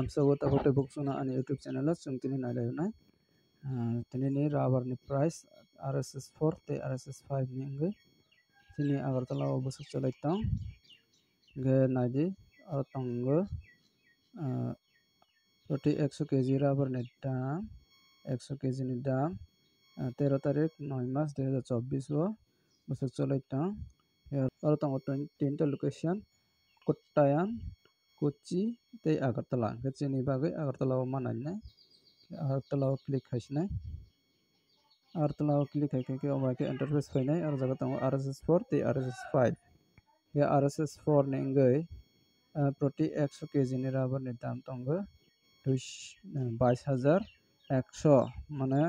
lamsago ta hote boxuna ani YouTube channel chung tini nailai tini ni rubber ni price RSS4 te RSS5 ni ngai tini Agartala o busuk chalai tang ge naidi tongo proti 100 kg rubber ni dam 100 kg ni dam 13 tarik 9 mas 2024 o busuk chalai tang tongo 3 location Kottayam Kochi te Agartala chini bagai Agartala o manai Agartala o click haisnai Agartala o click haike omaike interface fainai ar jaga tongo RSS4 te RSS5 ya RSS4 ni ngai proti 100 kg ni rubber ni dam tongo 22,100 মানে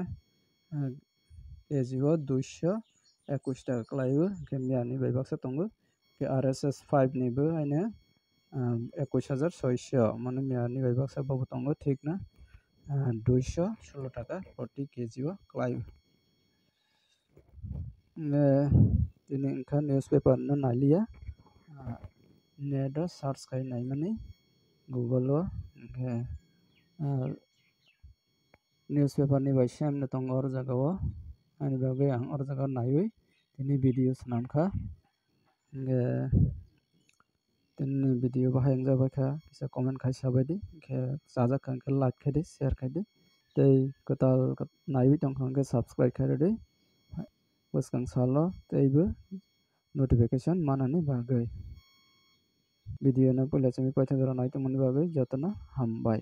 KG ও 221 টাকা ক্লাইও ke miani bai baksa tongo ke RSS5 ni bo aine 21,600 মানে miani bai baksa bobo tongo ঠিক না 216 টাকা প্রতি KG O ক্লাইও ini engka newspaper no nalia net o search kai naimani Google o newspaper ni bai samne tongo or jaga o ani bagai ang or jaga naiwi tini video sanamkha tini video bahai jabai kha kisa comment khai sabaidi ke sajak kha like khai share khai tei kotal naiwi tongkha subscribe khai de bwskang salo teibo notification manani bagai video no pula chami paithakjak naitongmani bagui jotono hambai।